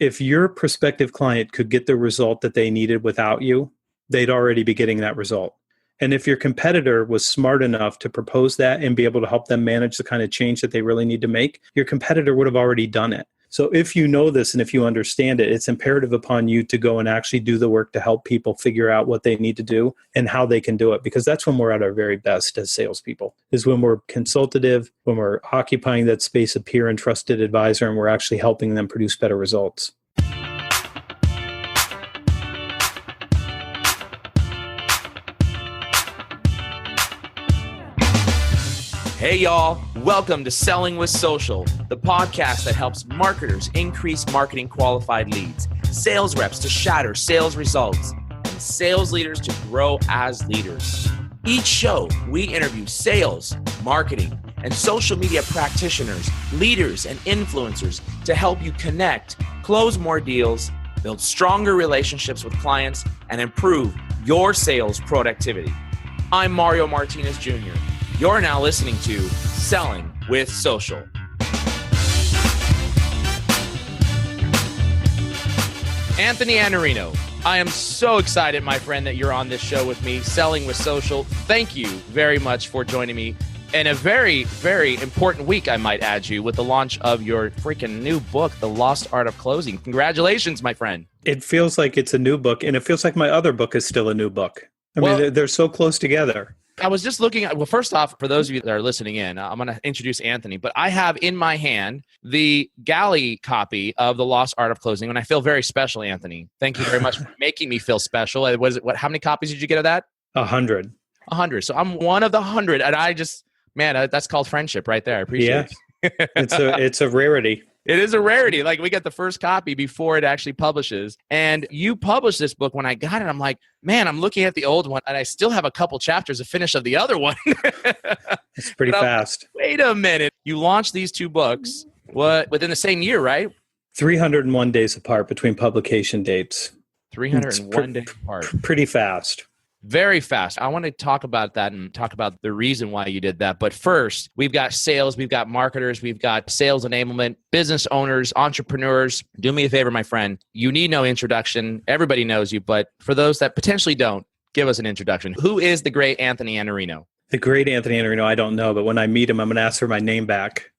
if your prospective client could get the result that they needed without you, they'd already be getting that result. And if your competitor was smart enough to propose that and be able to help them manage the kind of change that they really need to make, your competitor would have already done it. So if you know this and if you understand it, it's imperative upon you to go and actually do the work to help people figure out what they need to do and how they can do it. Because that's when we're at our very best as salespeople, is when we're consultative, when we're occupying that space of peer and trusted advisor, and we're actually helping them produce better results. Hey y'all, welcome to Selling with Social, the podcast that helps marketers increase marketing qualified leads, sales reps to shatter sales results, and sales leaders to grow as leaders. Each show, we interview sales, marketing, and social media practitioners, leaders, and influencers to help you connect, close more deals, build stronger relationships with clients, and improve your sales productivity. I'm Mario Martinez Jr. You're now listening to Selling with Social. Anthony Iannarino, I am so excited, my friend, that you're on this show with me, Selling with Social. Thank you very much for joining me in a very, very important week, I might add you, with the launch of your freaking new book, The Lost Art of Closing. Congratulations, my friend. It feels like it's a new book, and it feels like my other book is still a new book. I mean, they're so close together. I was just looking at, well, first off, for those of you that are listening in, I'm going to introduce Anthony, but I have in my hand the Galley copy of The Lost Art of Closing, and I feel very special, Anthony. Thank you very much for making me feel special. How many copies did you get of that? 100. 100. So I'm one of the 100, and I just, man, that's called friendship right there. I appreciate it. It's a rarity. It is a rarity. Like, we get the first copy before it actually publishes. And you published this book. When I got it, I'm like, man, I'm looking at the old one and I still have a couple chapters to finish of the other one. It's pretty fast. Wait a minute. You launched these two books within the same year, right? 301 days apart between publication dates. 301 days apart. Pretty fast. Very fast. I want to talk about that and talk about the reason why you did that. But first, we've got sales, we've got marketers, we've got sales enablement, business owners, entrepreneurs. Do me a favor, my friend. You need no introduction. Everybody knows you. But for those that potentially don't, give us an introduction. Who is the great Anthony Iannarino? The great Anthony Iannarino, I don't know. But when I meet him, I'm going to ask for my name back.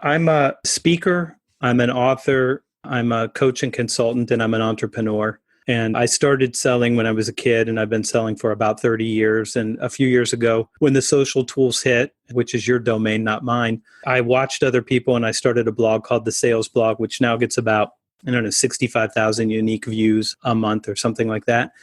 I'm a speaker. I'm an author. I'm a coach and consultant, and I'm an entrepreneur. And I started selling when I was a kid, and I've been selling for about 30 years. And a few years ago, when the social tools hit, which is your domain, not mine, I watched other people and I started a blog called The Sales Blog, which now gets about, 65,000 unique views a month or something like that.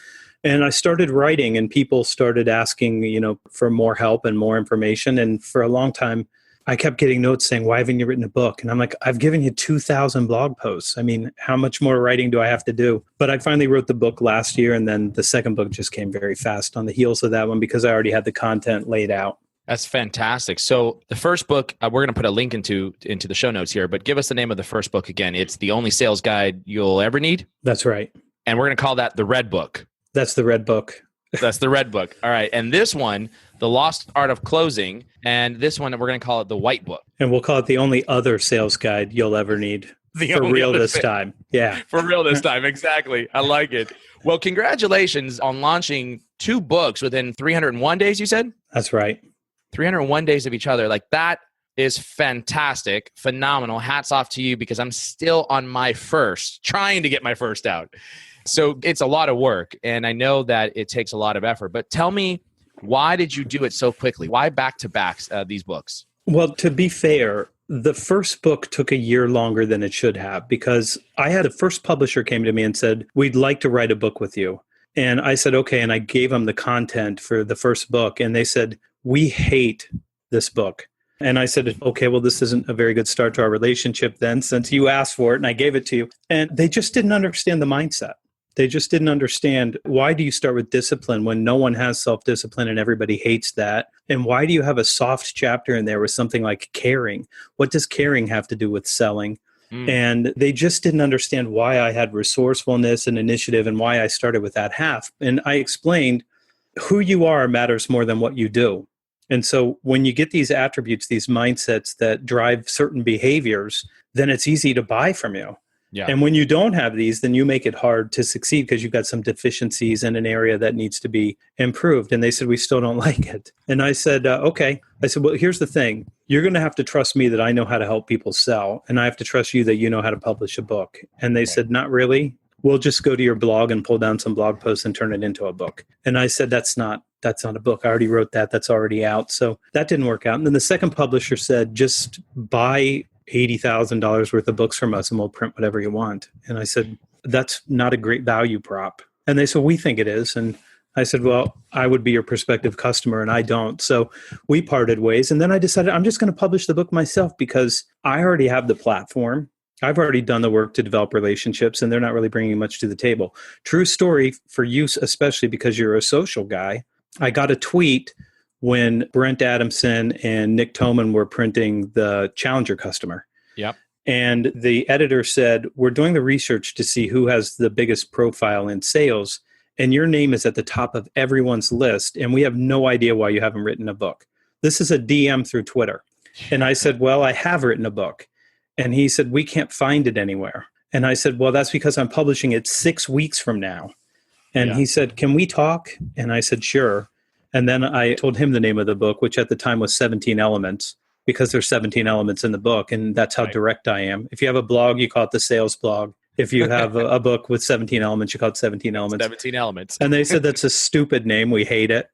And I started writing, and people started asking, for more help and more information. And for a long time, I kept getting notes saying, why haven't you written a book? And I'm like, I've given you 2,000 blog posts. I mean, how much more writing do I have to do? But I finally wrote the book last year, and then the second book just came very fast on the heels of that one because I already had the content laid out. That's fantastic. So the first book, we're going to put a link into the show notes here, but give us the name of the first book again. It's The Only Sales Guide You'll Ever Need. That's right. And we're going to call that the Red Book. That's the Red Book. That's the Red Book. All right. And this one, The Lost Art of Closing. And this one, we're going to call it the White Book. And we'll call it The Only Other Sales Guide You'll Ever Need. For real this time. Yeah. For real this time. Exactly. I like it. Well, congratulations on launching two books within 301 days, you said? That's right. 301 days of each other. Like, that is fantastic. Phenomenal. Hats off to you, because I'm still on my first, trying to get my first out. So it's a lot of work, and I know that it takes a lot of effort. But tell me, why did you do it so quickly? Why back-to-back these books? Well, to be fair, the first book took a year longer than it should have, because I had a first publisher came to me and said, we'd like to write a book with you. And I said, okay. And I gave them the content for the first book. And they said, we hate this book. And I said, okay, well, this isn't a very good start to our relationship then, since you asked for it and I gave it to you. And they just didn't understand the mindset. They just didn't understand, why do you start with discipline when no one has self-discipline and everybody hates that? And why do you have a soft chapter in there with something like caring? What does caring have to do with selling? And they just didn't understand why I had resourcefulness and initiative and why I started with that half. And I explained, who you are matters more than what you do. And so when you get these attributes, these mindsets that drive certain behaviors, then it's easy to buy from you. Yeah. And when you don't have these, then you make it hard to succeed because you've got some deficiencies in an area that needs to be improved. And they said, we still don't like it. And I said, okay. I said, well, here's the thing. You're going to have to trust me that I know how to help people sell. And I have to trust you that you know how to publish a book. And they said, not really. We'll just go to your blog and pull down some blog posts and turn it into a book. And I said, that's not a book. I already wrote that. That's already out. So that didn't work out. And then the second publisher said, just buy $80,000 worth of books from us and we'll print whatever you want. And I said, that's not a great value prop. And they said, we think it is. And I said, well, I would be your prospective customer and I don't. So we parted ways. And then I decided I'm just going to publish the book myself because I already have the platform. I've already done the work to develop relationships and they're not really bringing much to the table. True story for you, especially because you're a social guy. I got a tweet when Brent Adamson and Nick Toman were printing the Challenger customer. Yep. And the editor said, we're doing the research to see who has the biggest profile in sales. And your name is at the top of everyone's list. And we have no idea why you haven't written a book. This is a DM through Twitter. And I said, well, I have written a book. And he said, we can't find it anywhere. And I said, well, that's because I'm publishing it 6 weeks from now. And he said, can we talk? And I said, sure. And then I told him the name of the book, which at the time was 17 Elements, because there's 17 elements in the book. And that's how direct I am. If you have a blog, you call it the sales blog. If you have a book with 17 elements, you call it 17 Elements. 17 Elements. And they said, that's a stupid name. We hate it.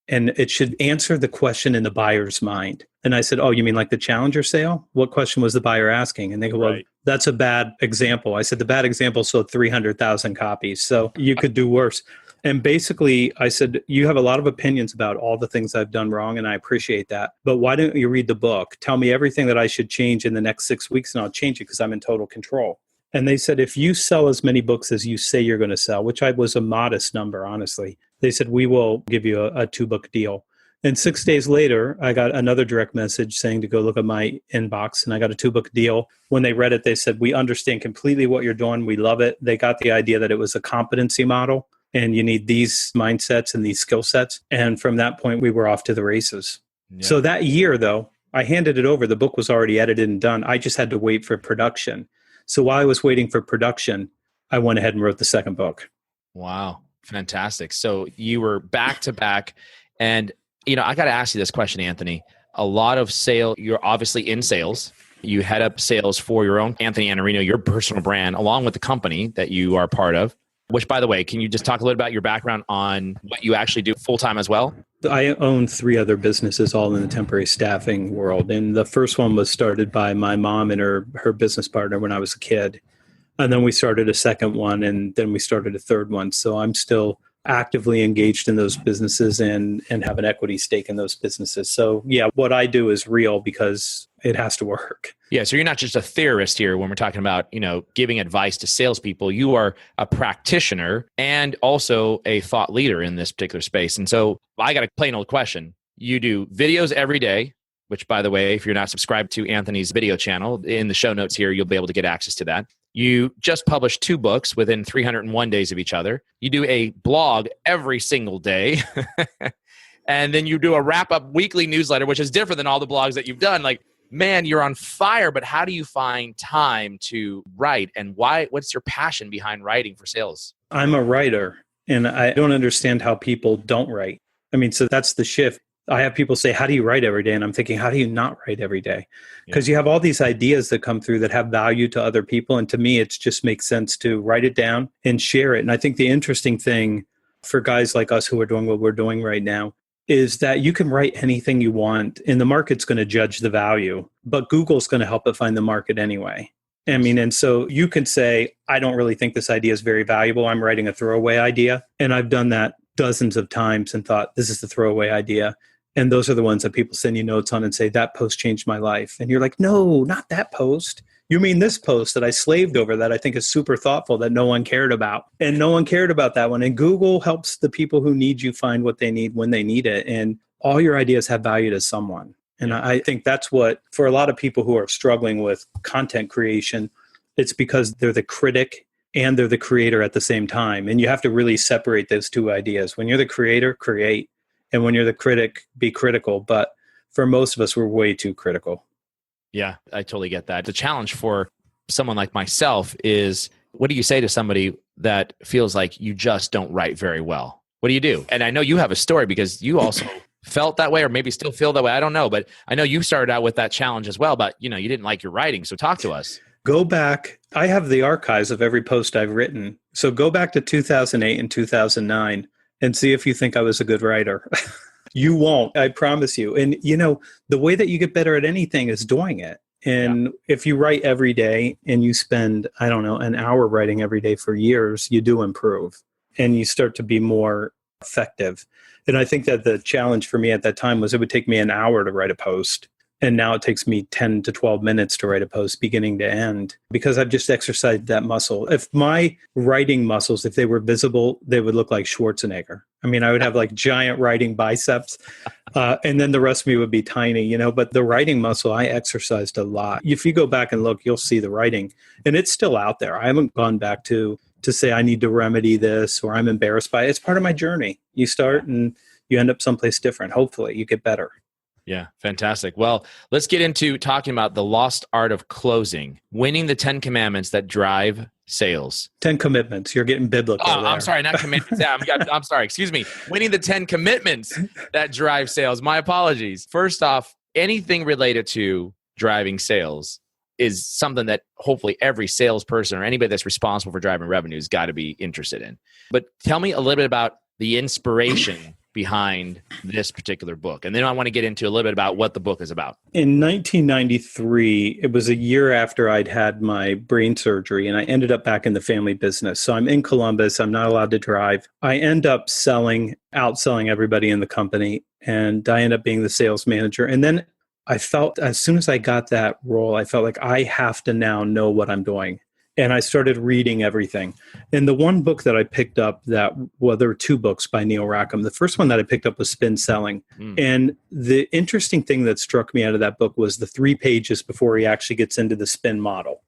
And it should answer the question in the buyer's mind. And I said, oh, you mean like the Challenger sale? What question was the buyer asking? And they go, well, that's a bad example. I said, the bad example sold 300,000 copies. So you could do worse. And basically, I said, you have a lot of opinions about all the things I've done wrong, and I appreciate that. But why don't you read the book? Tell me everything that I should change in the next 6 weeks, and I'll change it because I'm in total control. And they said, if you sell as many books as you say you're going to sell, which was a modest number, honestly, they said, we will give you a 2-book deal. And 6 days later, I got another direct message saying to go look at my inbox, and I got a 2-book deal. When they read it, they said, we understand completely what you're doing. We love it. They got the idea that it was a competency model, and you need these mindsets and these skill sets. And from that point, we were off to the races. Yeah. So that year, though, I handed it over. The book was already edited and done. I just had to wait for production. So while I was waiting for production, I went ahead and wrote the second book. Wow. Fantastic. So you were back to back. And, I got to ask you this question, Anthony. A lot of sale, you're obviously in sales. You head up sales for your own Anthony Iannarino, your personal brand, along with the company that you are part of. Which, by the way, can you just talk a little about your background on what you actually do full-time as well? I own 3 other businesses, all in the temporary staffing world. And the first one was started by my mom and her business partner when I was a kid. And then we started a second one, and then we started a third one. So I'm still actively engaged in those businesses and have an equity stake in those businesses. So yeah, what I do is real because it has to work. Yeah. So you're not just a theorist here when we're talking about, giving advice to salespeople. You are a practitioner and also a thought leader in this particular space. And so I got a plain old question. You do videos every day, which, by the way, if you're not subscribed to Anthony's video channel, in the show notes here, you'll be able to get access to that. You just published 2 books within 301 days of each other. You do a blog every single day. And then you do a wrap-up weekly newsletter, which is different than all the blogs that you've done. Like, man, you're on fire, but how do you find time to write? And what's your passion behind writing for sales? I'm a writer, and I don't understand how people don't write. I mean, so that's the shift. I have people say, how do you write every day? And I'm thinking, how do you not write every day? Because you have all these ideas that come through that have value to other people. And to me, it just makes sense to write it down and share it. And I think the interesting thing for guys like us who are doing what we're doing right now is that you can write anything you want and the market's going to judge the value, but Google's going to help it find the market anyway. I mean, and so you can say, I don't really think this idea is very valuable. I'm writing a throwaway idea. And I've done that dozens of times and thought, this is the throwaway idea. And those are the ones that people send you notes on and say, that post changed my life. And you're like, no, not that post. You mean this post that I slaved over that I think is super thoughtful that no one cared about. And no one cared about that one. And Google helps the people who need you find what they need when they need it. And all your ideas have value to someone. And I think that's what, for a lot of people who are struggling with content creation, it's because they're the critic and they're the creator at the same time. And you have to really separate those 2 ideas. When you're the creator, create. And when you're the critic, be critical. But for most of us, we're way too critical. Yeah, I totally get that. The challenge for someone like myself is, what do you say to somebody that feels like you just don't write very well? What do you do? And I know you have a story because you also felt that way, or maybe still feel that way. I don't know, but I know you started out with that challenge as well, but you didn't like your writing. So talk to us. Go back. I have the archives of every post I've written. So go back to 2008 and 2009 and see if you think I was a good writer. You won't, I promise you. And the way that you get better at anything is doing it. And if you write every day and you spend, I don't know, an hour writing every day for years, you do improve and you start to be more effective. And I think that the challenge for me at that time was it would take me an hour to write a post. And now it takes me 10 to 12 minutes to write a post beginning to end because I've just exercised that muscle. If my writing muscles, if they were visible, they would look like Schwarzenegger. I mean, I would have like giant writing biceps and then the rest of me would be tiny, but the writing muscle, I exercised a lot. If you go back and look, you'll see the writing and it's still out there. I haven't gone back to say I need to remedy this or I'm embarrassed by it. It's part of my journey. You start and you end up someplace different. Hopefully you get better. Yeah, fantastic. Well, let's get into talking about the lost art of closing, winning the 10 commandments that drive sales. 10 commitments. You're getting biblical there. I'm sorry, not commandments. Yeah, I'm sorry. Excuse me. Winning the 10 commitments that drive sales. My apologies. First off, anything related to driving sales is something that hopefully every salesperson or anybody that's responsible for driving revenue has got to be interested in. But tell me a little bit about the inspiration behind this particular book. And then I want to get into a little bit about what the book is about. In 1993, it was a year after I'd had my brain surgery and I ended up back in the family business. So I'm in Columbus. I'm not allowed to drive. I end up outselling everybody in the company and I end up being the sales manager. And then I felt as soon as I got that role, I felt like I have to now know what I'm doing. And I started reading everything. And the one book that I picked up there were two books by Neil Rackham. The first one that I picked up was Spin Selling. And the interesting thing that struck me out of that book was the 3 pages before he actually gets into the spin model.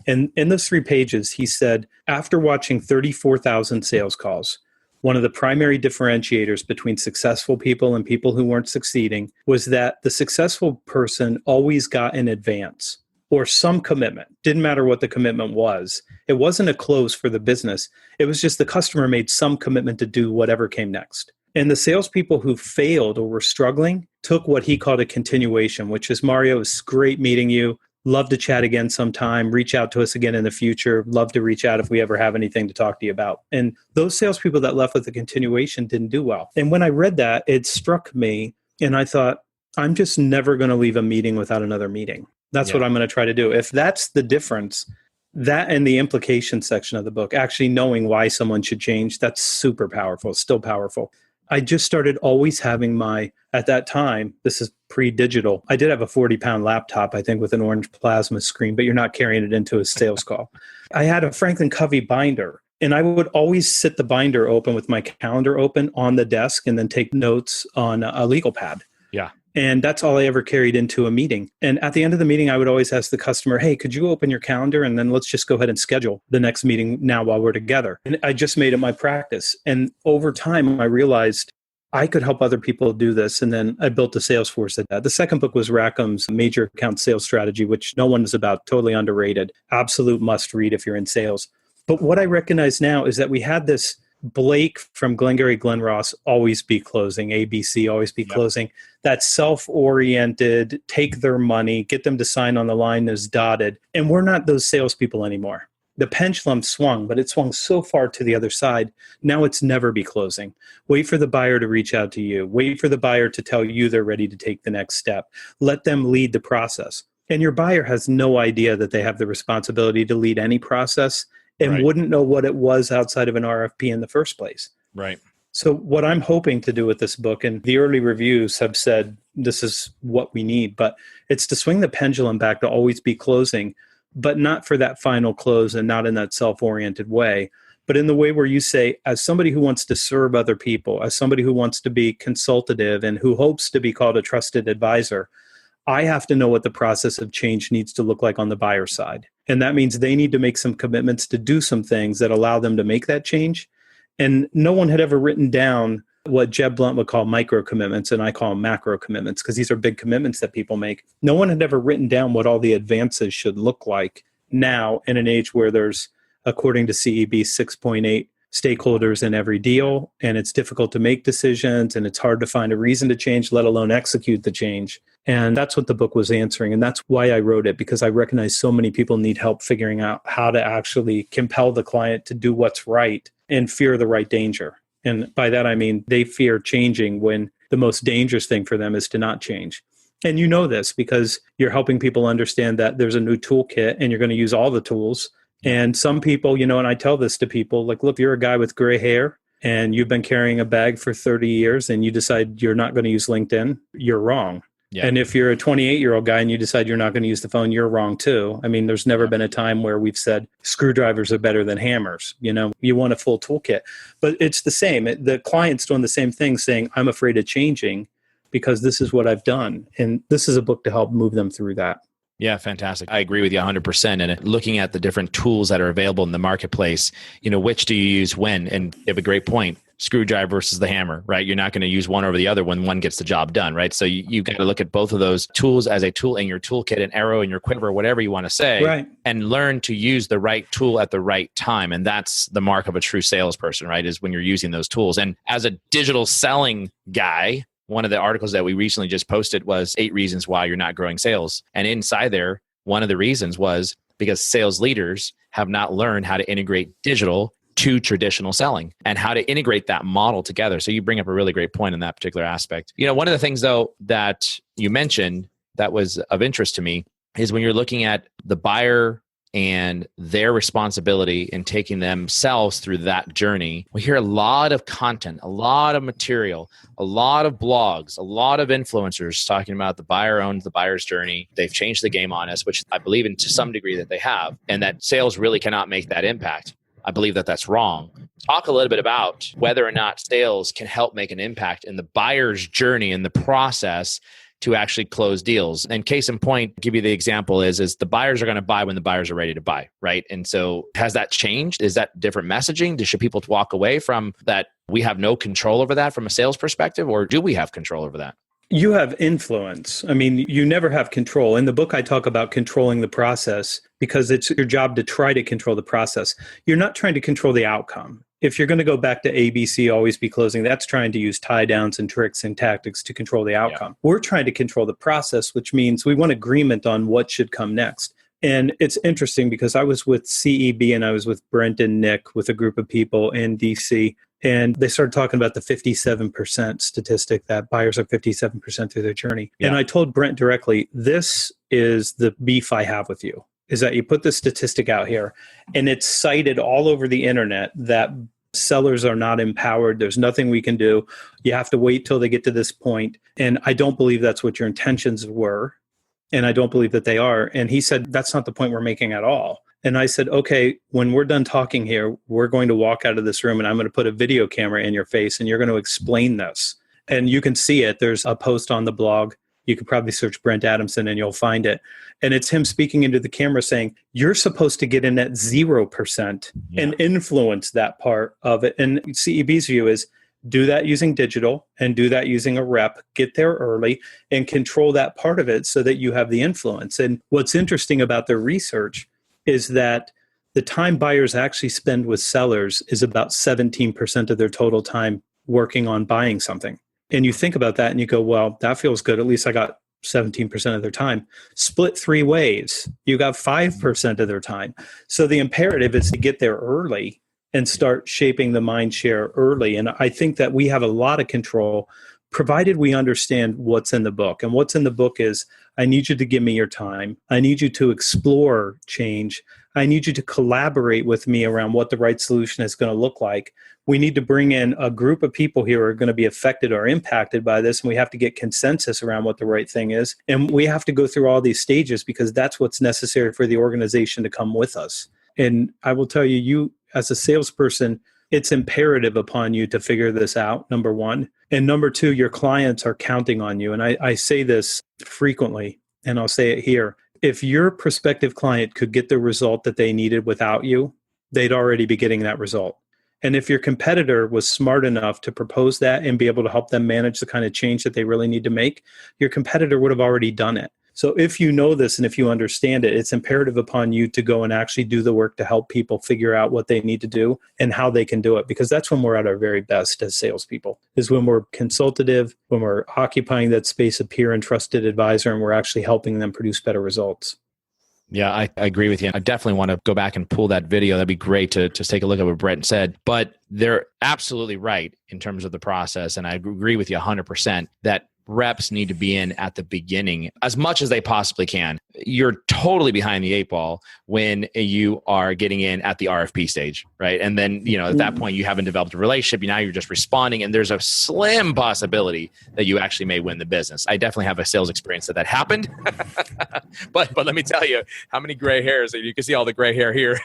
And in those 3 pages, he said, after watching 34,000 sales calls, one of the primary differentiators between successful people and people who weren't succeeding was that the successful person always got an advance or some commitment. Didn't matter what the commitment was. It wasn't a close for the business. It was just the customer made some commitment to do whatever came next. And the salespeople who failed or were struggling took what he called a continuation, which is, Mario, it's great meeting you. Love to chat again sometime. Reach out to us again in the future. Love to reach out if we ever have anything to talk to you about. And those salespeople that left with the continuation didn't do well. And when I read that, it struck me and I thought, I'm just never going to leave a meeting without another meeting. That's what I'm going to try to do. If that's the difference, that and the implication section of the book, actually knowing why someone should change, that's super powerful, still powerful. I just started always having at that time, this is pre-digital, I did have a 40-pound laptop, I think, with an orange plasma screen, but you're not carrying it into a sales call. I had a Franklin Covey binder, and I would always sit the binder open with my calendar open on the desk and then take notes on a legal pad. Yeah. And that's all I ever carried into a meeting. And at the end of the meeting, I would always ask the customer, hey, could you open your calendar? And then let's just go ahead and schedule the next meeting now while we're together. And I just made it my practice. And over time, I realized I could help other people do this. And then I built a sales force at that. The second book was Rackham's Major Account Sales Strategy, which no one is about, totally underrated, absolute must read if you're in sales. But what I recognize now is that we had this Blake from Glengarry Glen Ross, always be closing, ABC, always be closing. That's self-oriented, take their money, get them to sign on the line as dotted. And we're not those salespeople anymore. The pendulum swung, but it swung so far to the other side. Now it's never be closing. Wait for the buyer to reach out to you. Wait for the buyer to tell you they're ready to take the next step. Let them lead the process. And your buyer has no idea that they have the responsibility to lead any process and wouldn't know what it was outside of an RFP in the first place. Right. So what I'm hoping to do with this book, and the early reviews have said this is what we need, but it's to swing the pendulum back to always be closing, but not for that final close and not in that self-oriented way, but in the way where you say, as somebody who wants to serve other people, as somebody who wants to be consultative and who hopes to be called a trusted advisor, I have to know what the process of change needs to look like on the buyer side. And that means they need to make some commitments to do some things that allow them to make that change. And no one had ever written down what Jeb Blunt would call micro commitments, and I call them macro commitments because these are big commitments that people make. No one had ever written down what all the advances should look like now in an age where there's, according to CEB, 6.8 stakeholders in every deal, and it's difficult to make decisions, and it's hard to find a reason to change, let alone execute the change. And that's what the book was answering. And that's why I wrote it, because I recognize so many people need help figuring out how to actually compel the client to do what's right and fear the right danger. And by that, I mean, they fear changing when the most dangerous thing for them is to not change. And you know this because you're helping people understand that there's a new toolkit and you're going to use all the tools. And some people, and I tell this to people, like, look, you're a guy with gray hair and you've been carrying a bag for 30 years and you decide you're not going to use LinkedIn, you're wrong. Yeah. And if you're a 28-year-old guy and you decide you're not going to use the phone, you're wrong too. I mean, there's never been a time where we've said screwdrivers are better than hammers. You want a full toolkit. But it's the same. The client's doing the same thing, saying, I'm afraid of changing because this is what I've done. And this is a book to help move them through that. Yeah, fantastic. I agree with you 100%. And looking at the different tools that are available in the marketplace, which do you use when? And you have a great point. Screwdriver versus the hammer, right? You're not going to use one over the other when one gets the job done, right? So you've got to look at both of those tools as a tool in your toolkit, an arrow in your quiver, whatever you want to say, right, and learn to use the right tool at the right time. And that's the mark of a true salesperson, right? Is when you're using those tools. And as a digital selling guy, one of the articles that we recently just posted was 8 reasons why you're not growing sales. And inside there, one of the reasons was because sales leaders have not learned how to integrate digital to traditional selling and how to integrate that model together. So you bring up a really great point in that particular aspect. One of the things though that you mentioned that was of interest to me is when you're looking at the buyer and their responsibility in taking themselves through that journey. We hear a lot of content, a lot of material, a lot of blogs, a lot of influencers talking about the buyer owns the buyer's journey. They've changed the game on us, which I believe in to some degree that they have, and that sales really cannot make that impact. I believe that that's wrong. Talk a little bit about whether or not sales can help make an impact in the buyer's journey and the process to actually close deals. And case in point, give you the example is the buyers are going to buy when the buyers are ready to buy, right? And so has that changed? Is that different messaging? Should people walk away from that? We have no control over that from a sales perspective, or do we have control over that? You have influence. I mean, you never have control. In the book, I talk about controlling the process because it's your job to try to control the process. You're not trying to control the outcome. If you're going to go back to ABC, always be closing, that's trying to use tie downs and tricks and tactics to control the outcome. Yeah. We're trying to control the process, which means we want agreement on what should come next. And it's interesting because I was with CEB and I was with Brent and Nick with a group of people in DC. And they started talking about the 57% statistic that buyers are 57% through their journey. Yeah. And I told Brent directly, this is the beef I have with you, is that you put this statistic out here and it's cited all over the internet that sellers are not empowered. There's nothing we can do. You have to wait till they get to this point. And I don't believe that's what your intentions were. And I don't believe that they are. And he said, that's not the point we're making at all. And I said, okay, when we're done talking here, we're going to walk out of this room and I'm going to put a video camera in your face and you're going to explain this. And you can see it. There's a post on the blog. You could probably search Brent Adamson and you'll find it. And it's him speaking into the camera saying, you're supposed to get in at 0% and influence that part of it. And CEB's view is do that using digital and do that using a rep, get there early and control that part of it so that you have the influence. And what's interesting about their research is that the time buyers actually spend with sellers is about 17% of their total time working on buying something. And you think about that and you go, well, that feels good. At least I got 17% of their time. Split 3 ways, you got 5% of their time. So the imperative is to get there early and start shaping the mind share early. And I think that we have a lot of control, provided we understand what's in the book. And what's in the book is, I need you to give me your time. I need you to explore change. I need you to collaborate with me around what the right solution is going to look like. We need to bring in a group of people here who are going to be affected or impacted by this, and we have to get consensus around what the right thing is. And we have to go through all these stages because that's what's necessary for the organization to come with us. And I will tell you, you as a salesperson, it's imperative upon you to figure this out, number one. And number two, your clients are counting on you. And I say this frequently, and I'll say it here. If your prospective client could get the result that they needed without you, they'd already be getting that result. And if your competitor was smart enough to propose that and be able to help them manage the kind of change that they really need to make, your competitor would have already done it. So if you know this and if you understand it, it's imperative upon you to go and actually do the work to help people figure out what they need to do and how they can do it. Because that's when we're at our very best as salespeople, is when we're consultative, when we're occupying that space of peer and trusted advisor, and we're actually helping them produce better results. Yeah, I agree with you. I definitely want to go back and pull that video. That'd be great to just take a look at what Brett said. But they're absolutely right in terms of the process. And I agree with you 100% that reps need to be in at the beginning as much as they possibly can. You're totally behind the eight ball when you are getting in at the RFP stage, right? And then, at that point, you haven't developed a relationship. Now you're just responding, and there's a slim possibility that you actually may win the business. I definitely have a sales experience that happened. but let me tell you, how many gray hairs, you can see all the gray hair here,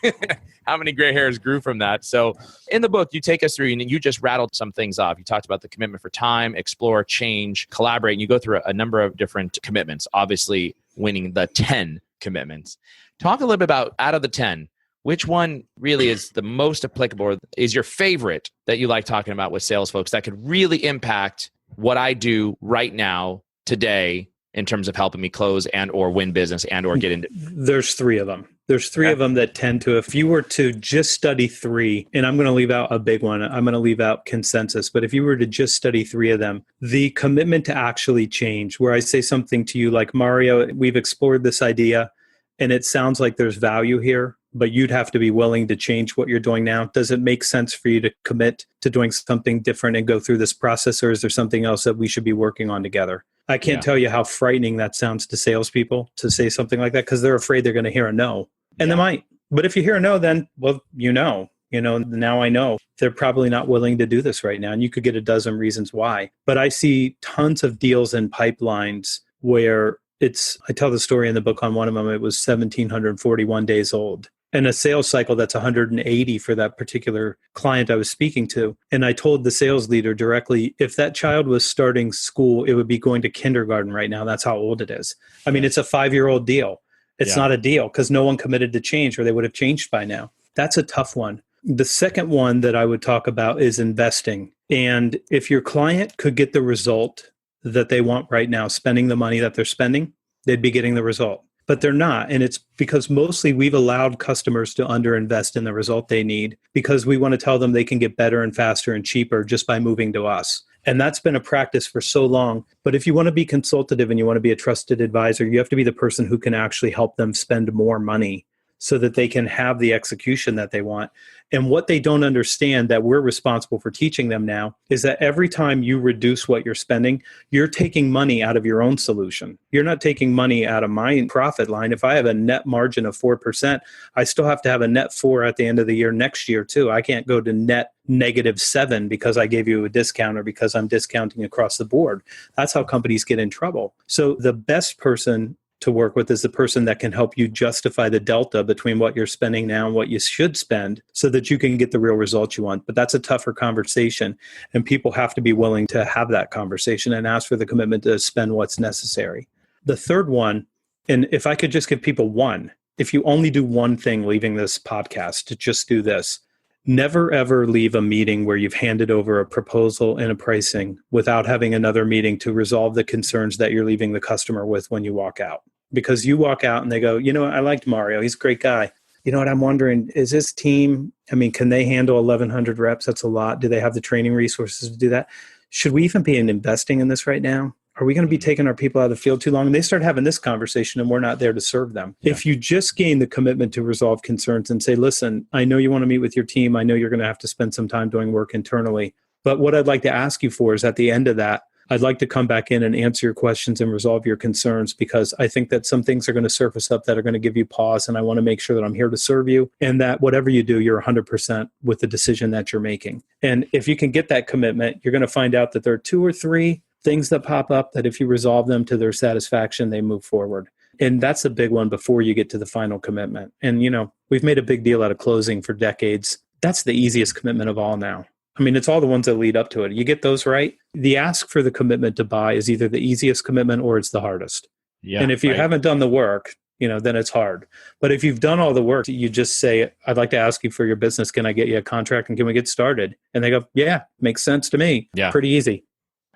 how many gray hairs grew from that. So in the book, you take us through, and you just rattled some things off. You talked about the commitment for time, explore, change, collaborate, and you go through a number of different commitments, obviously winning the 10 commitments. Talk a little bit about, out of the 10, which one really is the most applicable, or is your favorite that you like talking about with sales folks that could really impact what I do right now, today, in terms of helping me close and or win business and or get into? There's three of them. There's three of them that tend to, if you were to just study three, and I'm going to leave out a big one, I'm going to leave out consensus, but if you were to just study three of them, the commitment to actually change, where I say something to you like, Mario, we've explored this idea and it sounds like there's value here, but you'd have to be willing to change what you're doing now. Does it make sense for you to commit to doing something different and go through this process, or is there something else that we should be working on together? I can't tell you how frightening that sounds to salespeople to say something like that, because they're afraid they're going to hear a no. And they might. But if you hear a no, then, well, now I know they're probably not willing to do this right now. And you could get a dozen reasons why. But I see tons of deals in pipelines where I tell the story in the book on one of them, it was 1,741 days old. And a sales cycle that's 180 for that particular client I was speaking to. And I told the sales leader directly, if that child was starting school, it would be going to kindergarten right now. That's how old it is. I mean, it's a 5-year-old deal. It's not a deal because no one committed to change, or they would have changed by now. That's a tough one. The second one that I would talk about is investing. And if your client could get the result that they want right now, spending the money that they're spending, they'd be getting the result. But they're not. And it's because mostly we've allowed customers to underinvest in the result they need because we want to tell them they can get better and faster and cheaper just by moving to us. And that's been a practice for so long. But if you want to be consultative and you want to be a trusted advisor, you have to be the person who can actually help them spend more money so that they can have the execution that they want. And what they don't understand that we're responsible for teaching them now is that every time you reduce what you're spending, you're taking money out of your own solution. You're not taking money out of my profit line. If I have a net margin of 4%, I still have to have a net 4 at the end of the year next year too. I can't go to net -7 because I gave you a discount or because I'm discounting across the board. That's how companies get in trouble. So the best person to work with is the person that can help you justify the delta between what you're spending now and what you should spend so that you can get the real results you want. But that's a tougher conversation, and people have to be willing to have that conversation and ask for the commitment to spend what's necessary. The third one, and if I could just give people one, if you only do one thing leaving this podcast, to just do this. Never, ever leave a meeting where you've handed over a proposal and a pricing without having another meeting to resolve the concerns that you're leaving the customer with when you walk out. Because you walk out and they go, I liked Mario. He's a great guy. You know what I'm wondering? Is this team, can they handle 1,100 reps? That's a lot. Do they have the training resources to do that? Should we even be investing in this right now? Are we going to be taking our people out of the field too long? And they start having this conversation and we're not there to serve them. Yeah. If you just gain the commitment to resolve concerns and say, listen, I know you want to meet with your team. I know you're going to have to spend some time doing work internally. But what I'd like to ask you for is at the end of that, I'd like to come back in and answer your questions and resolve your concerns because I think that some things are going to surface up that are going to give you pause. And I want to make sure that I'm here to serve you and that whatever you do, you're 100% with the decision that you're making. And if you can get that commitment, you're going to find out that there are 2 or 3 things that pop up that if you resolve them to their satisfaction, they move forward. And that's a big one before you get to the final commitment. And, we've made a big deal out of closing for decades. That's the easiest commitment of all now. It's all the ones that lead up to it. You get those right. The ask for the commitment to buy is either the easiest commitment or it's the hardest. Yeah, and if you haven't done the work, then it's hard. But if you've done all the work, you just say, I'd like to ask you for your business. Can I get you a contract and can we get started? And they go, yeah, makes sense to me. Yeah. Pretty easy.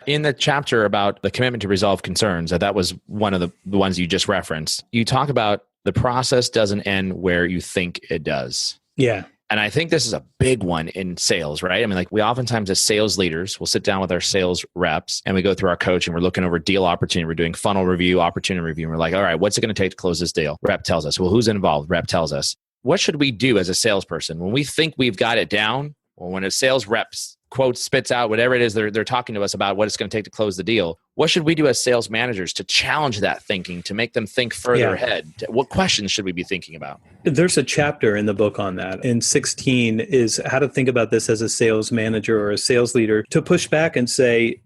In the chapter about the commitment to resolve concerns, that was one of the ones you just referenced. You talk about the process doesn't end where you think it does. Yeah. And I think this is a big one in sales, right? I mean, like we oftentimes as sales leaders, we'll sit down with our sales reps and we go through our coach and we're looking over deal opportunity. We're doing funnel review, opportunity review. And we're like, all right, what's it going to take to close this deal? Rep tells us. Well, who's involved? Rep tells us. What should we do as a salesperson when we think we've got it down, or when a sales rep quote spits out whatever it is they're talking to us about what it's going to take to close the deal? What should we do as sales managers to challenge that thinking, to make them think further ahead? What questions should we be thinking about? There's a chapter in the book on that. And 16 is how to think about this as a sales manager or a sales leader, to push back and say,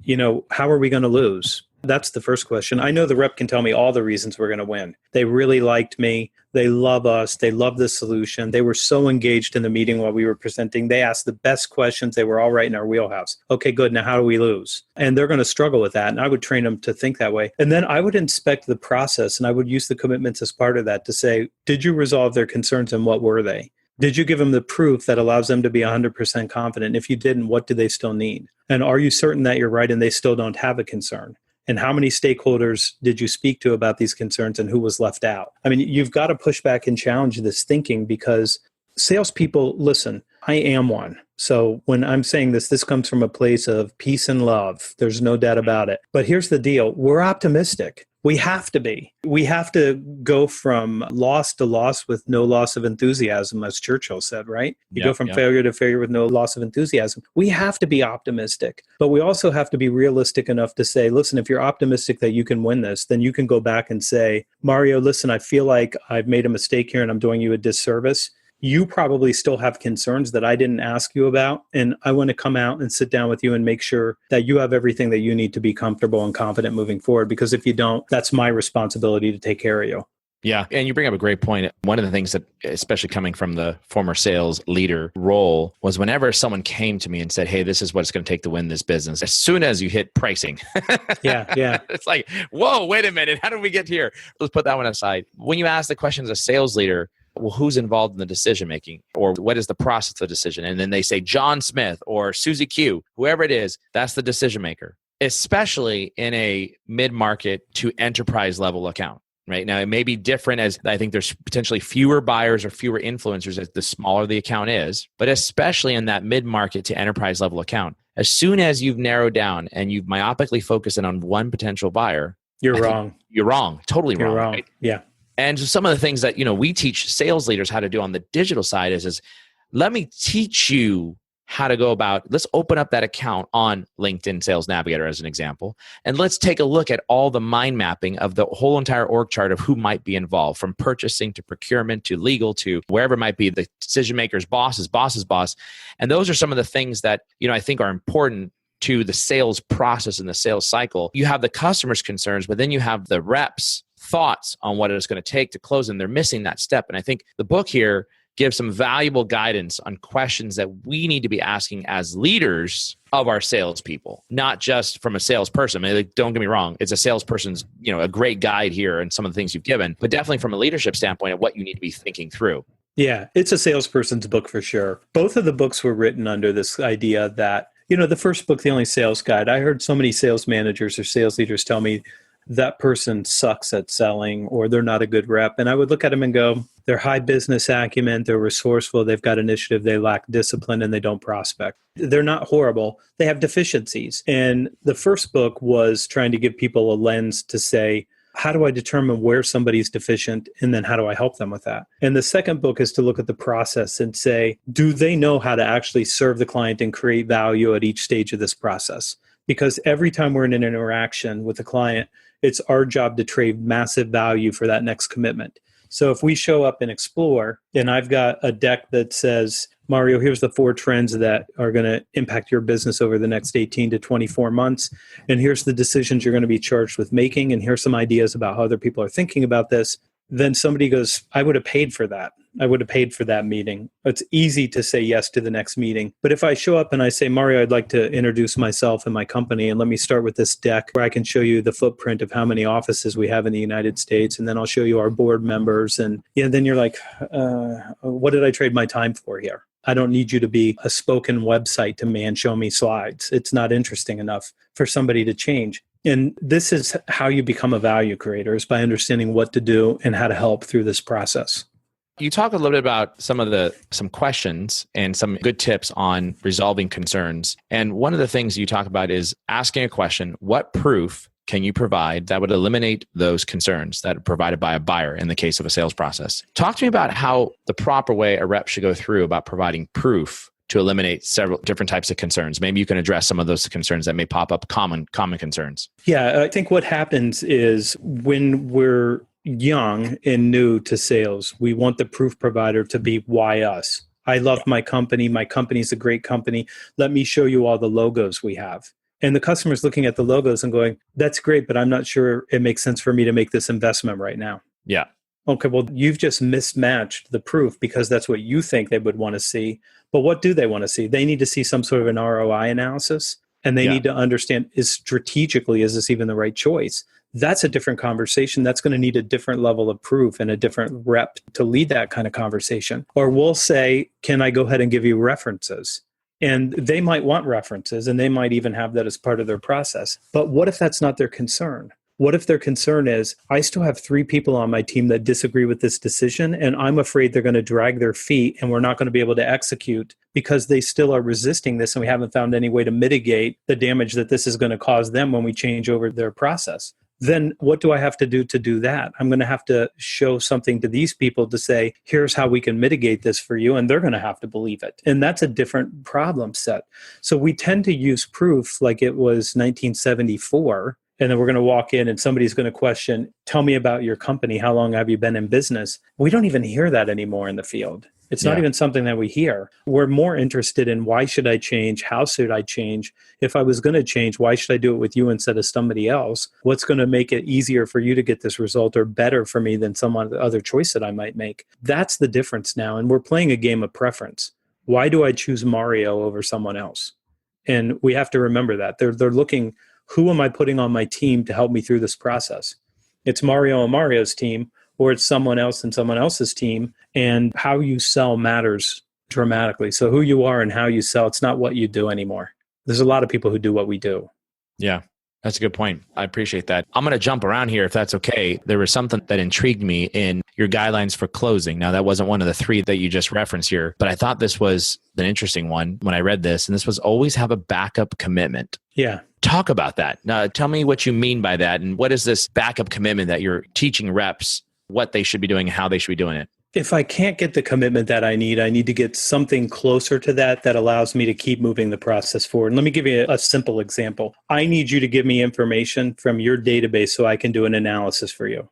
how are we going to lose? That's the first question. I know the rep can tell me all the reasons we're going to win. They really liked me. They love us. They love the solution. They were so engaged in the meeting while we were presenting. They asked the best questions. They were all right in our wheelhouse. Okay, good. Now, how do we lose? And they're going to struggle with that. And I would train them to think that way. And then I would inspect the process, and I would use the commitments as part of that to say, did you resolve their concerns, and what were they? Did you give them the proof that allows them to be 100% confident? If you didn't, what do they still need? And are you certain that you're right and they still don't have a concern? And how many stakeholders did you speak to about these concerns, and who was left out? I mean, you've got to push back and challenge this thinking, because salespeople, listen, I am one. So when I'm saying this comes from a place of peace and love. There's no doubt about it. But here's the deal. We're optimistic. We have to be. We have to go from loss to loss with no loss of enthusiasm, as Churchill said, right? You go from failure to failure with no loss of enthusiasm. We have to be optimistic, but we also have to be realistic enough to say, listen, if you're optimistic that you can win this, then you can go back and say, Mario, listen, I feel like I've made a mistake here and I'm doing you a disservice. You probably still have concerns that I didn't ask you about. And I want to come out and sit down with you and make sure that you have everything that you need to be comfortable and confident moving forward. Because if you don't, that's my responsibility to take care of you. Yeah. And you bring up a great point. One of the things that, especially coming from the former sales leader role, was whenever someone came to me and said, hey, this is what it's going to take to win this business, as soon as you hit pricing, it's like, whoa, wait a minute. How did we get here? Let's put that one aside. When you ask the question as a sales leader, well, who's involved in the decision making, or what is the process of the decision? And then they say John Smith or Susie Q, whoever it is, that's the decision maker, especially in a mid-market to enterprise level account. Right now, it may be different, as I think there's potentially fewer buyers or fewer influencers as the smaller the account is, but especially in that mid-market to enterprise level account, as soon as you've narrowed down and you've myopically focused in on one potential buyer, you're wrong. You're wrong. Totally wrong. You're wrong. Right? Yeah. And so some of the things that, we teach sales leaders how to do on the digital side is let me teach you how to go about, let's open up that account on LinkedIn Sales Navigator as an example. And let's take a look at all the mind mapping of the whole entire org chart of who might be involved, from purchasing to procurement to legal to wherever it might be, the decision maker's boss's boss. And those are some of the things that, I think are important to the sales process and the sales cycle. You have the customer's concerns, but then you have the reps' thoughts on what it's going to take to close, and they're missing that step. And I think the book here gives some valuable guidance on questions that we need to be asking as leaders of our salespeople, not just from a salesperson. I mean, don't get me wrong, it's a salesperson's, a great guide here and some of the things you've given, but definitely from a leadership standpoint of what you need to be thinking through. Yeah, it's a salesperson's book for sure. Both of the books were written under this idea that, the first book, The Only Sales Guide, I heard so many sales managers or sales leaders tell me that person sucks at selling, or they're not a good rep. And I would look at them and go, they're high business acumen, they're resourceful, they've got initiative, they lack discipline, and they don't prospect. They're not horrible. They have deficiencies. And the first book was trying to give people a lens to say, how do I determine where somebody's deficient? And then how do I help them with that? And the second book is to look at the process and say, do they know how to actually serve the client and create value at each stage of this process? Because every time we're in an interaction with a client, it's our job to trade massive value for that next commitment. So if we show up and explore, and I've got a deck that says, Mario, here's the 4 trends that are going to impact your business over the next 18 to 24 months. And here's the decisions you're going to be charged with making. And here's some ideas about how other people are thinking about this. Then somebody goes, I would have paid for that. I would have paid for that meeting. It's easy to say yes to the next meeting. But if I show up and I say, Mario, I'd like to introduce myself and my company, and let me start with this deck where I can show you the footprint of how many offices we have in the United States, and then I'll show you our board members. And then you're like, what did I trade my time for here? I don't need you to be a spoken website to me and show me slides. It's not interesting enough for somebody to change. And this is how you become a value creator, is by understanding what to do and how to help through this process. You talk a little bit about some questions and some good tips on resolving concerns. And one of the things you talk about is asking a question: what proof can you provide that would eliminate those concerns that are provided by a buyer in the case of a sales process? Talk to me about how the proper way a rep should go through about providing proof to eliminate several different types of concerns. Maybe you can address some of those concerns that may pop up, common concerns. Yeah, I think what happens is when we're young and new to sales, we want the proof provider to be why us. I love my company. My company's a great company. Let me show you all the logos we have. And the customer's looking at the logos and going, that's great, but I'm not sure it makes sense for me to make this investment right now. Yeah. Okay, well, you've just mismatched the proof because that's what you think they would want to see. But what do they want to see? They need to see some sort of an ROI analysis, and they need to understand, is this even the right choice? That's a different conversation. That's going to need a different level of proof and a different rep to lead that kind of conversation. Or we'll say, can I go ahead and give you references? And they might want references, and they might even have that as part of their process. But what if that's not their concern? What if their concern is, I still have 3 people on my team that disagree with this decision, and I'm afraid they're going to drag their feet and we're not going to be able to execute because they still are resisting this, and we haven't found any way to mitigate the damage that this is going to cause them when we change over their process. Then what do I have to do that? I'm going to have to show something to these people to say, here's how we can mitigate this for you. And they're going to have to believe it. And that's a different problem set. So we tend to use proof like it was 1974. And then we're going to walk in and somebody's going to question, tell me about your company. How long have you been in business? We don't even hear that anymore in the field. It's not even something that we hear. We're more interested in, why should I change? How should I change? If I was going to change, why should I do it with you instead of somebody else? What's going to make it easier for you to get this result, or better for me than some other choice that I might make? That's the difference now. And we're playing a game of preference. Why do I choose Mario over someone else? And we have to remember that. They're looking, who am I putting on my team to help me through this process? It's Mario and Mario's team, or it's someone else and someone else's team. And how you sell matters dramatically. So who you are and how you sell, it's not what you do anymore. There's a lot of people who do what we do. Yeah, that's a good point. I appreciate that. I'm going to jump around here if that's okay. There was something that intrigued me in your guidelines for closing. Now, that wasn't one of the 3 that you just referenced here, but I thought this was an interesting one when I read this. And this was always have a backup commitment. Yeah. Talk about that. Now, tell me what you mean by that. And what is this backup commitment that you're teaching reps, what they should be doing and how they should be doing it? If I can't get the commitment that I need to get something closer to that allows me to keep moving the process forward. And let me give you a simple example. I need you to give me information from your database so I can do an analysis for you.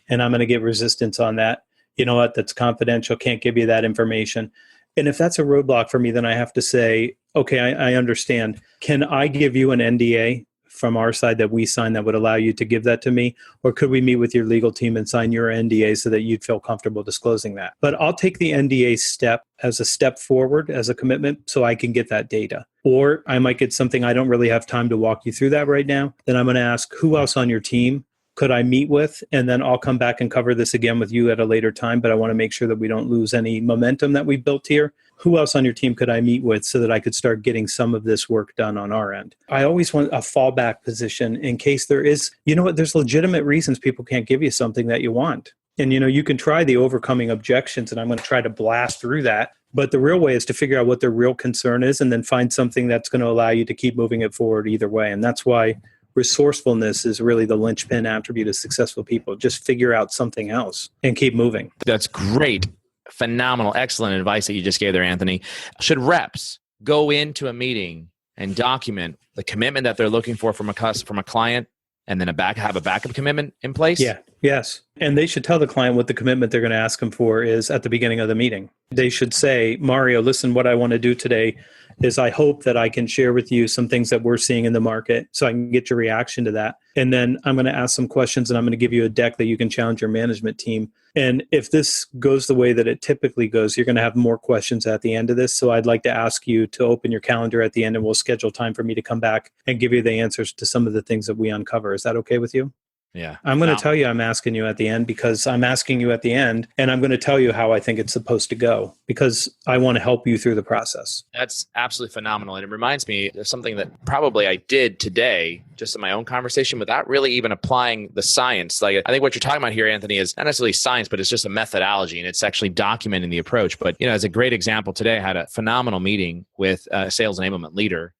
And I'm going to get resistance on that. You know what? That's confidential. Can't give you that information. And if that's a roadblock for me, then I have to say, okay, I understand. Can I give you an NDA from our side that we sign that would allow you to give that to me? Or could we meet with your legal team and sign your NDA so that you'd feel comfortable disclosing that? But I'll take the NDA step as a step forward, as a commitment, so I can get that data. Or I might get something, I don't really have time to walk you through that right now. Then I'm going to ask, who else on your team could I meet with? And then I'll come back and cover this again with you at a later time. But I want to make sure that we don't lose any momentum that we've built here. Who else on your team could I meet with so that I could start getting some of this work done on our end? I always want a fallback position in case there is, there's legitimate reasons people can't give you something that you want. And, you can try the overcoming objections, and I'm going to try to blast through that. But the real way is to figure out what their real concern is and then find something that's going to allow you to keep moving it forward either way. And that's why resourcefulness is really the linchpin attribute of successful people. Just figure out something else and keep moving. That's great. Phenomenal, excellent advice that you just gave there, Anthony. Should reps go into a meeting and document the commitment that they're looking for from a client, and then have a backup commitment in place? Yeah. Yes. And they should tell the client what the commitment they're going to ask them for is at the beginning of the meeting. They should say, Mario, listen, what I want to do today is I hope that I can share with you some things that we're seeing in the market so I can get your reaction to that. And then I'm going to ask some questions, and I'm going to give you a deck that you can challenge your management team. And if this goes the way that it typically goes, you're going to have more questions at the end of this. So I'd like to ask you to open your calendar at the end, and we'll schedule time for me to come back and give you the answers to some of the things that we uncover. Is that okay with you? Yeah. I'm going to tell you I'm asking you at the end because I'm asking you at the end, and I'm going to tell you how I think it's supposed to go because I want to help you through the process. That's absolutely phenomenal. And it reminds me of something that probably I did today, just in my own conversation, without really even applying the science. Like, I think what you're talking about here, Anthony, is not necessarily science, but it's just a methodology, and it's actually documenting the approach. But, as a great example today, I had a phenomenal meeting with a sales enablement leader.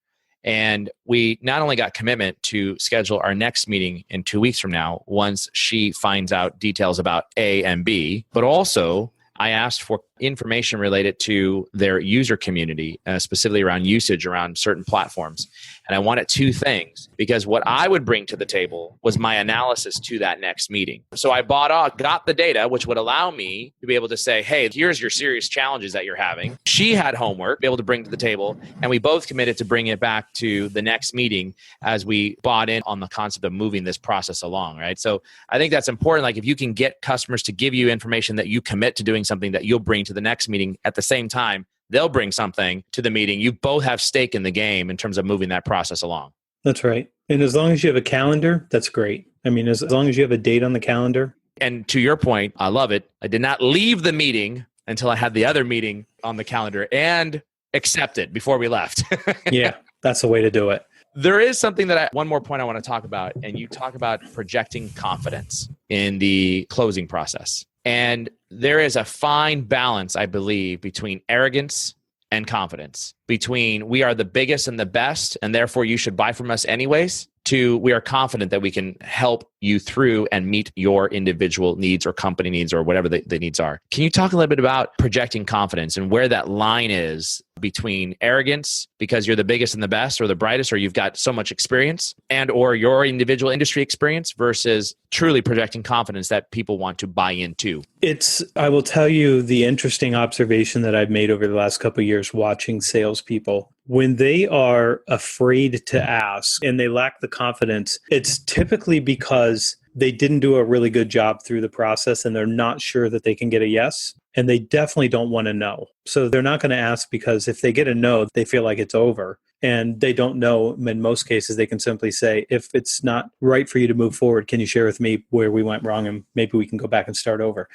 And we not only got commitment to schedule our next meeting in 2 weeks from now, once she finds out details about A and B, but also I asked for information related to their user community, specifically around usage around certain platforms. And I wanted two things because what I would bring to the table was my analysis to that next meeting. So I got the data, which would allow me to be able to say, hey, here's your serious challenges that you're having. She had homework be able to bring to the table, and we both committed to bring it back to the next meeting as we bought in on the concept of moving this process along, right? So I think that's important. Like if you can get customers to give you information that you commit to doing something that you'll bring to the next meeting at the same time, they'll bring something to the meeting. You both have stake in the game in terms of moving that process along. That's right. And as long as you have a calendar, that's great. I mean, as long as you have a date on the calendar. And to your point, I love it. I did not leave the meeting until I had the other meeting on the calendar and accept it before we left. Yeah, that's the way to do it. There is something one more point I want to talk about, and you talk about projecting confidence in the closing process. And there is a fine balance, I believe, between arrogance and confidence, between we are the biggest and the best, and therefore you should buy from us anyways, to we are confident that we can help you through and meet your individual needs or company needs or whatever the needs are. Can you talk a little bit about projecting confidence and where that line is between arrogance because you're the biggest and the best or the brightest or you've got so much experience and or your individual industry experience versus truly projecting confidence that people want to buy into? I will tell you the interesting observation that I've made over the last couple of years watching salespeople. When they are afraid to ask and they lack the confidence, it's typically because they didn't do a really good job through the process and they're not sure that they can get a yes. And they definitely don't want to know. So they're not going to ask because if they get a no, they feel like it's over. And they don't know. In most cases, they can simply say, if it's not right for you to move forward, can you share with me where we went wrong and maybe we can go back and start over?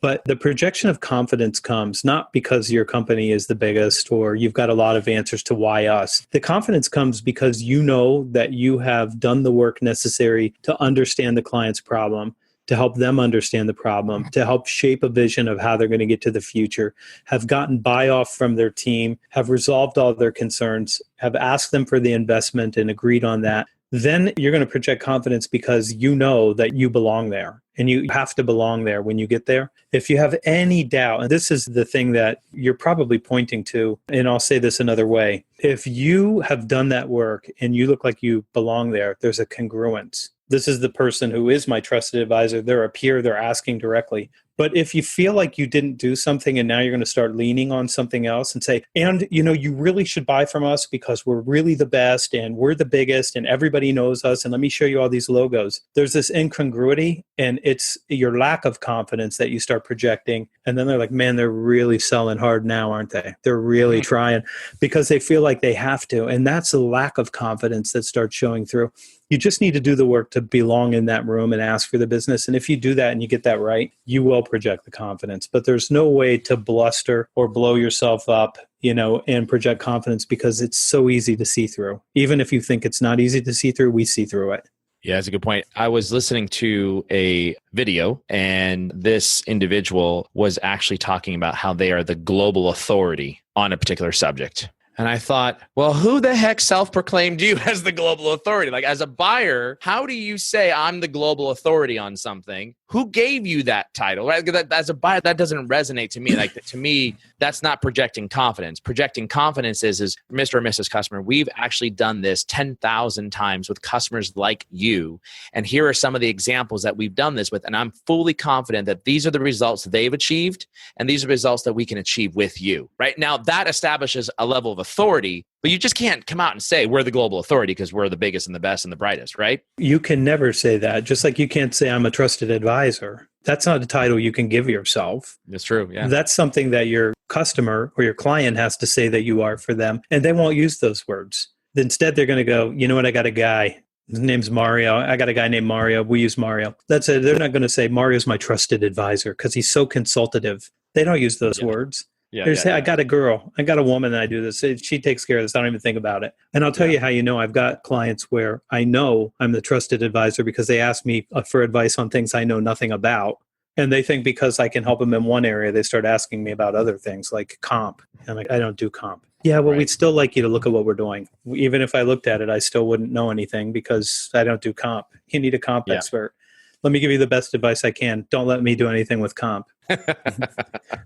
But the projection of confidence comes not because your company is the biggest or you've got a lot of answers to why us. The confidence comes because you know that you have done the work necessary to understand the client's problem, to help them understand the problem, to help shape a vision of how they're going to get to the future, have gotten buy-off from their team, have resolved all their concerns, have asked them for the investment and agreed on that. Then you're going to project confidence because you know that you belong there and you have to belong there when you get there. If you have any doubt, and this is the thing that you're probably pointing to, and I'll say this another way. If you have done that work and you look like you belong there, there's a congruence. This is the person who is my trusted advisor. They're a peer. They're asking directly. But if you feel like you didn't do something and now you're going to start leaning on something else and say, and you really should buy from us because we're really the best and we're the biggest and everybody knows us and let me show you all these logos. There's this incongruity and it's your lack of confidence that you start projecting. And then they're like, man, they're really selling hard now, aren't they? They're really trying because they feel like they have to. And that's a lack of confidence that starts showing through. You just need to do the work to belong in that room and ask for the business. And if you do that and you get that right, you will project the confidence. But there's no way to bluster or blow yourself up, and project confidence because it's so easy to see through. Even if you think it's not easy to see through, we see through it. Yeah, that's a good point. I was listening to a video and this individual was actually talking about how they are the global authority on a particular subject. And I thought, well, who the heck self-proclaimed you as the global authority? Like as a buyer, how do you say I'm the global authority on something? Who gave you that title? Right? As a buyer, that doesn't resonate to me. Like to me, that's not projecting confidence. Projecting confidence is Mr. or Mrs. Customer, we've actually done this 10,000 times with customers like you. And here are some of the examples that we've done this with. And I'm fully confident that these are the results they've achieved. And these are results that we can achieve with you. Right now, that establishes a level of authority. But you just can't come out and say we're the global authority because we're the biggest and the best and the brightest, right? You can never say that. Just like you can't say I'm a trusted advisor. That's not a title you can give yourself. That's true, yeah. That's something that your customer or your client has to say that you are for them. And they won't use those words. Instead, they're going to go, you know what, I got a guy. His name's Mario. I got a guy named Mario. We use Mario. That's it. They're not going to say Mario's my trusted advisor because he's so consultative. They don't use those words. They say, I got a girl. I got a woman that I do this. She takes care of this. I don't even think about it. And I'll tell you how I've got clients where I know I'm the trusted advisor because they ask me for advice on things I know nothing about. And they think because I can help them in one area, they start asking me about other things like comp. I'm like, I don't do comp. Yeah, well, we'd still like you to look at what we're doing. Even if I looked at it, I still wouldn't know anything because I don't do comp. You need a comp expert. Let me give you the best advice I can. Don't let me do anything with comp.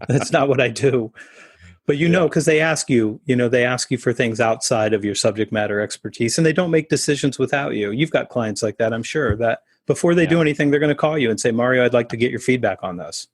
That's not what I do. But because they ask you, they ask you for things outside of your subject matter expertise, and they don't make decisions without you. You've got clients like that, I'm sure, that before they do anything, they're going to call you and say, Mario, I'd like to get your feedback on this.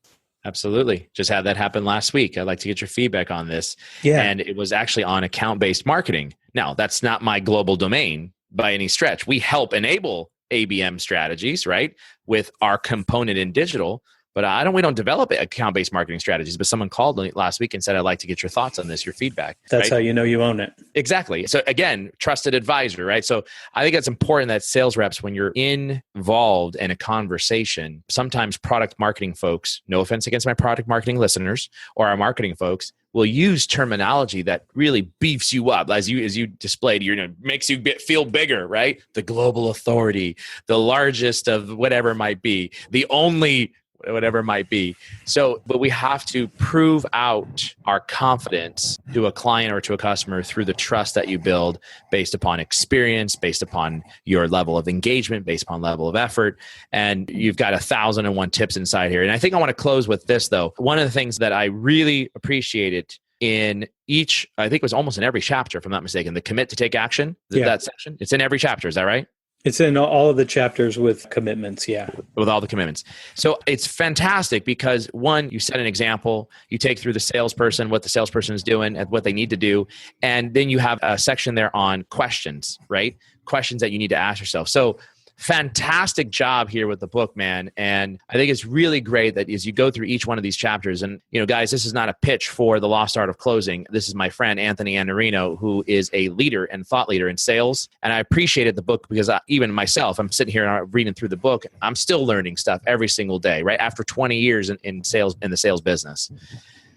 Absolutely. Just had that happen last week. I'd like to get your feedback on this. Yeah. And it was actually on account-based marketing. Now, that's not my global domain by any stretch. We help enable ABM strategies, right, with our component in digital. But we don't develop account-based marketing strategies. But someone called me last week and said, I'd like to get your thoughts on this, your feedback. That's how you know you own it. Exactly. So again, trusted advisor, right? So I think it's important that sales reps, when you're involved in a conversation, sometimes product marketing folks, no offense against my product marketing listeners or our marketing folks, will use terminology that really beefs you up, as you displayed, makes you feel bigger, right? The global authority, the largest of whatever it might be, the only whatever it might be. So, but we have to prove out our confidence to a client or to a customer through the trust that you build based upon experience, based upon your level of engagement, based upon level of effort. And you've got 1,001 tips inside here. And I think I want to close with this though. One of the things that I really appreciated in each, I think it was almost in every chapter, if I'm not mistaken, the commit to take action, that section, it's in every chapter. Is that right? It's in all of the chapters with commitments, with all the commitments. So it's fantastic because one, you set an example, you take through the salesperson, what the salesperson is doing and what they need to do. And then you have a section there on questions, right? Questions that you need to ask yourself. So fantastic job here with the book, man. And I think it's really great that as you go through each one of these chapters, and guys, this is not a pitch for the Lost Art of Closing. This is my friend, Anthony Iannarino, who is a leader and thought leader in sales. And I appreciated the book because even myself, I'm sitting here reading through the book. I'm still learning stuff every single day, right? After 20 years in sales, in the sales business.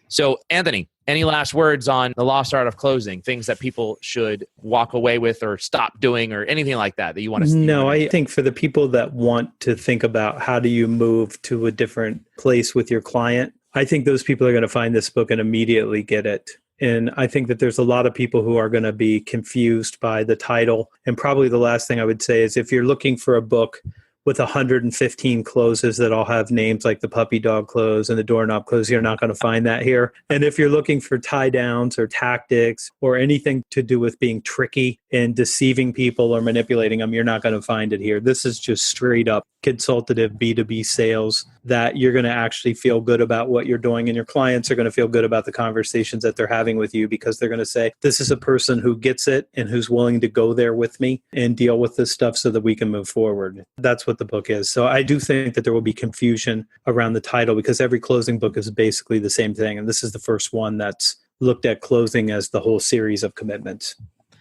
So Anthony, any last words on the Lost Art of Closing, things that people should walk away with or stop doing or anything like that you want to see? No, I think for the people that want to think about how do you move to a different place with your client, I think those people are going to find this book and immediately get it. And I think that there's a lot of people who are going to be confused by the title. And probably the last thing I would say is if you're looking for a book with 115 closes that all have names like the puppy dog close and the doorknob close, you're not going to find that here. And if you're looking for tie downs or tactics or anything to do with being tricky and deceiving people or manipulating them, you're not going to find it here. This is just straight up consultative B2B sales that you're going to actually feel good about what you're doing, and your clients are going to feel good about the conversations that they're having with you because they're going to say, this is a person who gets it and who's willing to go there with me and deal with this stuff so that we can move forward. That's what the book is. So I do think that there will be confusion around the title because every closing book is basically the same thing. And this is the first one that's looked at closing as the whole series of commitments.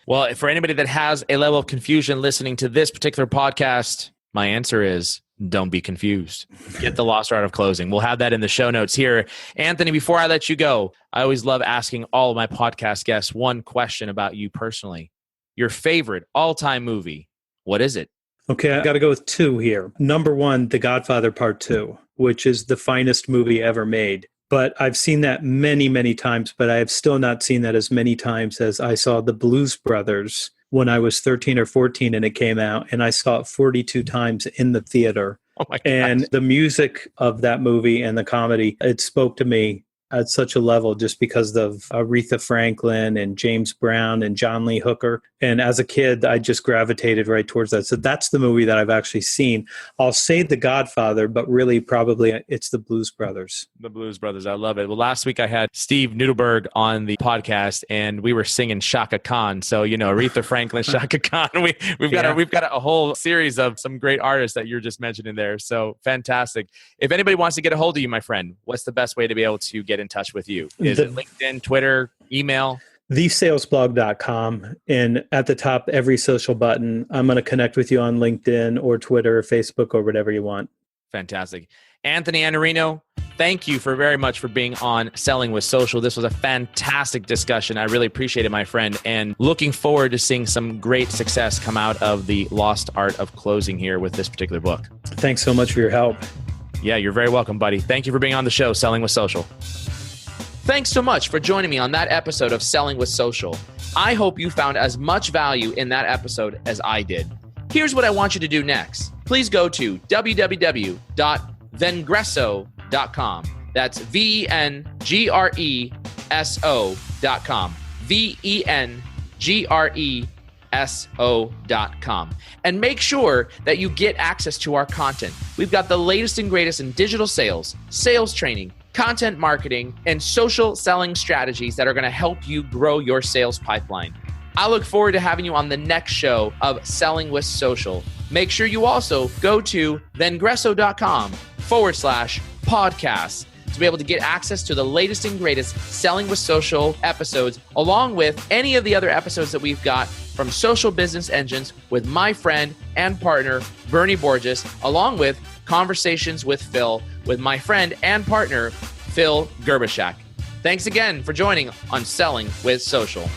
Well, for anybody that has a level of confusion listening to this particular podcast, my answer is don't be confused. Get the Lost Art of Closing. We'll have that in the show notes here. Anthony, before I let you go, I always love asking all of my podcast guests one question about you personally. Your favorite all-time movie, what is it? Okay, I got to go with two here. Number one, The Godfather Part 2, which is the finest movie ever made. But I've seen that many, many times, but I have still not seen that as many times as I saw The Blues Brothers when I was 13 or 14 and it came out, and I saw it 42 times in the theater. Oh my gosh. And the music of that movie and the comedy, it spoke to me at such a level just because of Aretha Franklin and James Brown and John Lee Hooker. And as a kid, I just gravitated right towards that. So that's the movie that I've actually seen. I'll say The Godfather, but really probably it's The Blues Brothers. The Blues Brothers. I love it. Well, last week I had Steve Nudelberg on the podcast and we were singing Shaka Khan. So, Aretha Franklin, Shaka Khan. We've got a whole series of some great artists that you're just mentioning there. So fantastic. If anybody wants to get a hold of you, my friend, what's the best way to be able to get in touch with you? Is it LinkedIn, Twitter, email? thesalesblog.com. And at the top, every social button, I'm going to connect with you on LinkedIn or Twitter or Facebook or whatever you want. Fantastic. Anthony Iannarino, thank you very much for being on Selling with Social. This was a fantastic discussion. I really appreciate it, my friend, and looking forward to seeing some great success come out of the lost art of closing here with this particular book. Thanks so much for your help. Yeah, you're very welcome, buddy. Thank you for being on the show, Selling with Social. Thanks so much for joining me on that episode of Selling with Social. I hope you found as much value in that episode as I did. Here's what I want you to do next. Please go to www.vengreso.com. That's VENGRESO.com. VENGRESO.com. And make sure that you get access to our content. We've got the latest and greatest in digital sales, sales training, content marketing, and social selling strategies that are going to help you grow your sales pipeline. I look forward to having you on the next show of Selling with Social. Make sure you also go to vengreso.com/podcast to be able to get access to the latest and greatest Selling with Social episodes, along with any of the other episodes that we've got from Social Business Engines with my friend and partner, Bernie Borges, along with Conversations with Phil with my friend and partner, Phil Gerbishak. Thanks again for joining on Selling with Social.